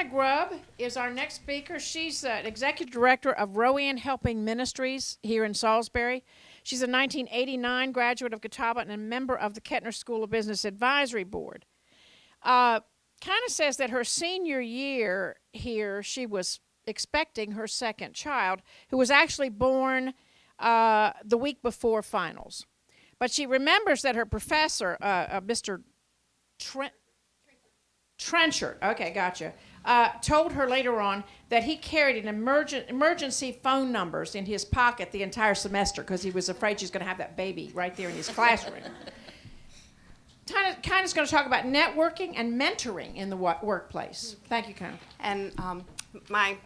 Kyna Grubb is our next speaker. She's executive director of Rowan Helping Ministries here in Salisbury. She's a 1989 graduate of Catawba and a member of the Kettner School of Business Advisory Board. Kyna says that her senior year here, she was expecting her second child, who was actually born the week before finals. But she remembers that her professor, Mr. Trenchard, okay, gotcha, told her later on that he carried an emergency phone numbers in his pocket the entire semester because he was afraid she was going to have that baby right there in his classroom. Kyna's going to talk about networking and mentoring in the workplace. Thank you, Kyna. And my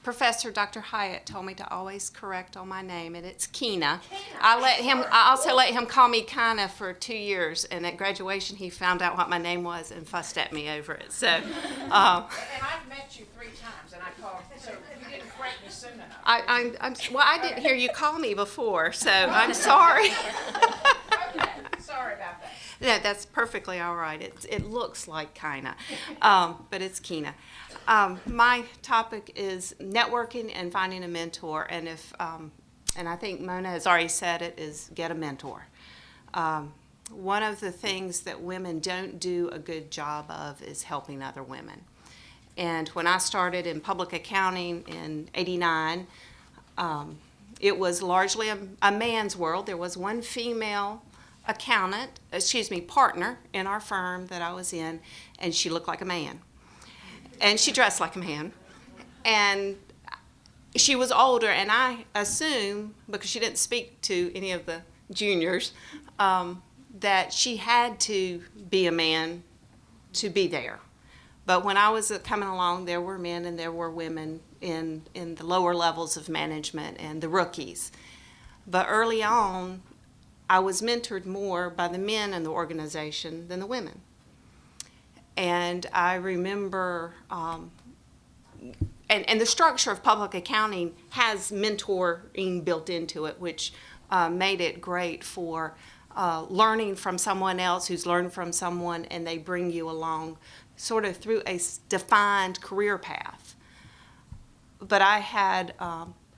professor, Dr. Hyatt, told me to always correct on my name, and it's Kyna. I also let him call me Kyna for 2 years, and at graduation he found out what my name was and fussed at me over it. So, and I've met you 3 times, and I called, so you didn't correct me soon enough. I didn't hear you call me before, so I'm sorry. Okay, sorry about that. No, that's perfectly all right. It looks like Kyna, but it's Kyna. My topic is networking and finding a mentor, and and I think Mona has already said it, is get a mentor. One of the things that women don't do a good job of is helping other women. And when I started in public accounting in '89, it was largely a man's world. There was one female partner in our firm that I was in, and she looked like a man. And she dressed like a man. And she was older, and I assume, because she didn't speak to any of the juniors, that she had to be a man to be there. But when I was coming along, there were men and there were women in the lower levels of management and the rookies. But early on, I was mentored more by the men in the organization than the women. And I remember, and the structure of public accounting has mentoring built into it, which made it great for learning from someone else who's learned from someone, and they bring you along sort of through a defined career path. But I had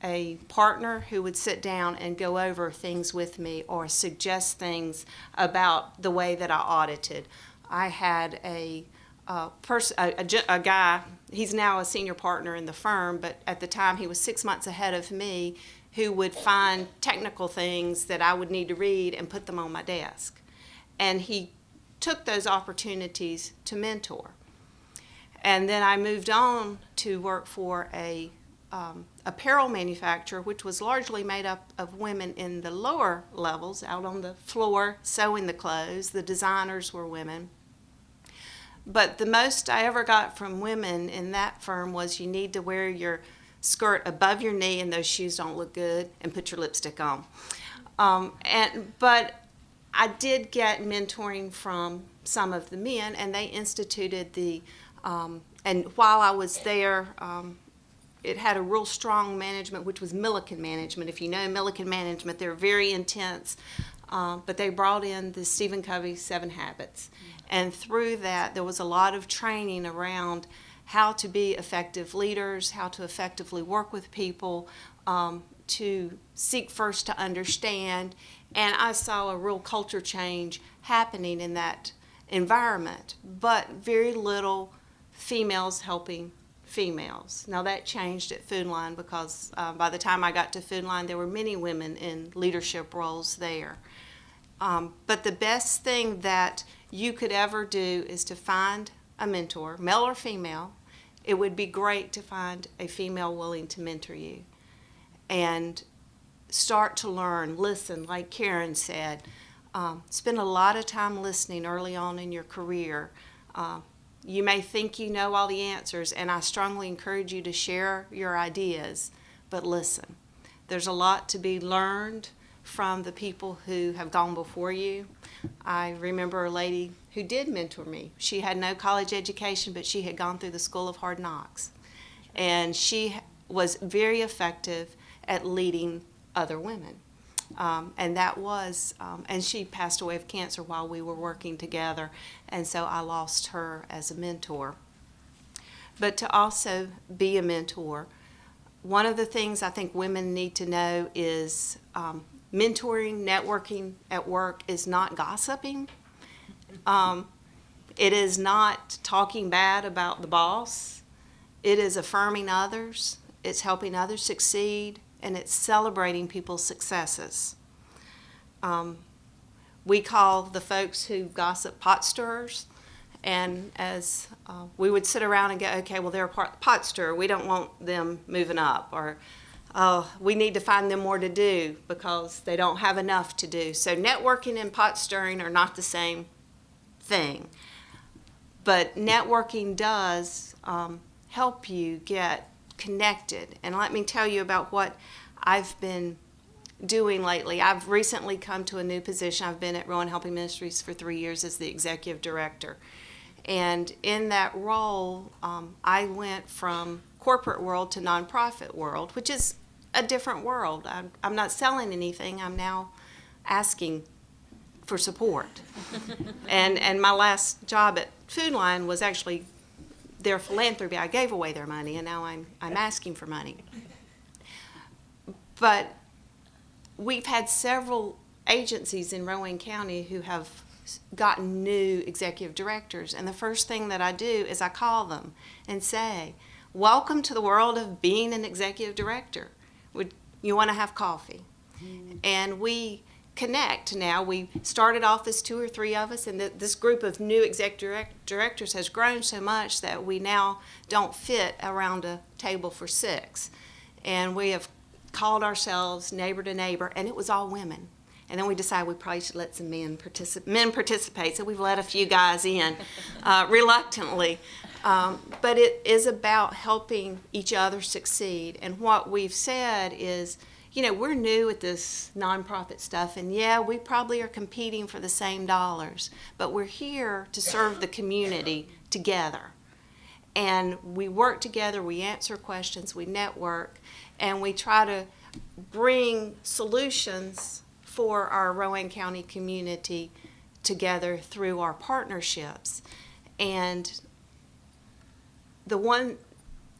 a partner who would sit down and go over things with me or suggest things about the way that I audited. I had a guy, he's now a senior partner in the firm, but at the time he was 6 months ahead of me, who would find technical things that I would need to read and put them on my desk. And he took those opportunities to mentor. And then I moved on to work for a apparel manufacturer, which was largely made up of women in the lower levels, out on the floor sewing the clothes. The designers were women. But the most I ever got from women in that firm was, you need to wear your skirt above your knee and those shoes don't look good, and put your lipstick on. But I did get mentoring from some of the men, and they instituted and while I was there, it had a real strong management, which was Milliken management. If you know Milliken management, they're very intense. But they brought in the Stephen Covey 7 Habits. And through that, there was a lot of training around how to be effective leaders, how to effectively work with people, to seek first to understand. And I saw a real culture change happening in that environment, but very little females helping females. Now that changed at Food Line, because by the time I got to Food Line, there were many women in leadership roles there. But the best thing that you could ever do is to find a mentor, male or female. It would be great to find a female willing to mentor you, and start to learn, listen, like Karen said. Spend a lot of time listening early on in your career. You may think you know all the answers, and I strongly encourage you to share your ideas, but listen. There's a lot to be learned from the people who have gone before you. I remember a lady who did mentor me. She had no college education, but she had gone through the School of Hard Knocks. And she was very effective at leading other women. And she passed away of cancer while we were working together, and so I lost her as a mentor. but to also be a mentor. One of the things I think women need to know is mentoring, networking at work is not gossiping. It is not talking bad about the boss. It is affirming others. It's helping others succeed, and it's celebrating people's successes. We call the folks who gossip pot stirrers, and as we would sit around and go, okay, well, they're a pot stirrer. We don't want them moving up, or we need to find them more to do because they don't have enough to do. So networking and pot stirring are not the same thing. But networking does help you get connected. And let me tell you about what I've been doing lately. I've recently come to a new position. I've been at Rowan Helping Ministries for 3 years as the executive director. And in that role, I went from corporate world to nonprofit world, which is a different world. I'm not selling anything. I'm now asking for support. And my last job at Food Line was actually their philanthropy. I gave away their money, and now I'm asking for money. But we've had several agencies in Rowan County who have gotten new executive directors, and the first thing that I do is I call them and say, welcome to the world of being an executive director. Would you want to have coffee? And we connect now. We started off as 2 or 3 of us, and this group of new executive directors has grown so much that we now don't fit around a table for 6. And we have called ourselves neighbor to neighbor, and it was all women. And then we decided we probably should let some men participate, so we've let a few guys in reluctantly. But it is about helping each other succeed. And what we've said is, we're new at this nonprofit stuff, and yeah, we probably are competing for the same dollars, but we're here to serve the community together. And we work together, we answer questions, we network, and we try to bring solutions for our Rowan County community together through our partnerships. And the one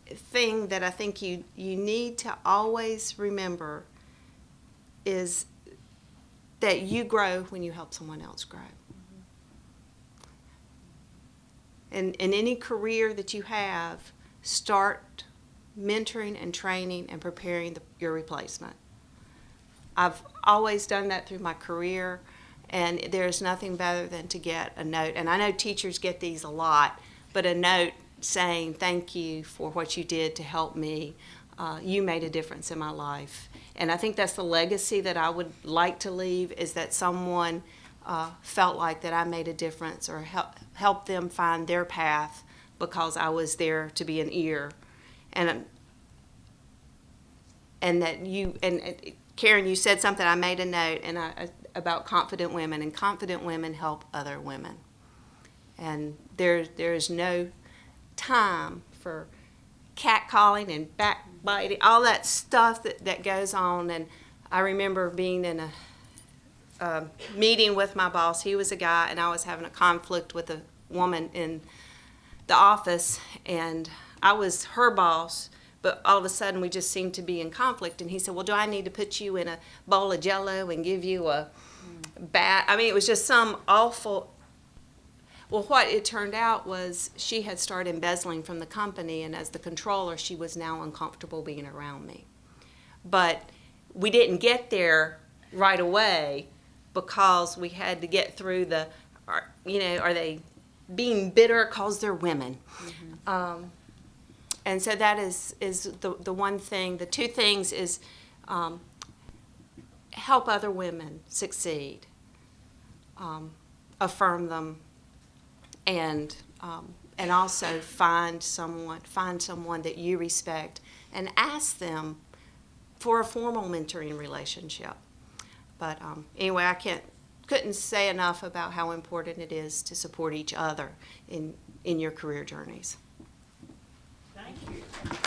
thing that I think you need to always remember is that you grow when you help someone else grow. And in any career that you have, start mentoring and training and preparing your replacement. I've always done that through my career, and there's nothing better than to get a note. And I know teachers get these a lot, but a note saying thank you for what you did to help me. You made a difference in my life. And I think that's the legacy that I would like to leave, is that someone felt like that I made a difference or helped them find their path because I was there to be an ear. And that you, and Karen, you said something, I made a note about confident women, and confident women help other women. And there is no time for catcalling and backbiting, all that stuff that goes on. And I remember being in a meeting with my boss. He was a guy, and I was having a conflict with a woman in the office, and I was her boss, but all of a sudden we just seemed to be in conflict. And he said, well, do I need to put you in a bowl of Jell-O and give you a bat? I mean, it was just some awful. Well, what it turned out was she had started embezzling from the company, and as the controller, she was now uncomfortable being around me. But we didn't get there right away because we had to get through are they being bitter because they're women? Mm-hmm. And so that is the one thing. The 2 things is help other women succeed, affirm them, and also find someone that you respect and ask them for a formal mentoring relationship. But anyway, I couldn't say enough about how important it is to support each other in your career journeys. Thank you.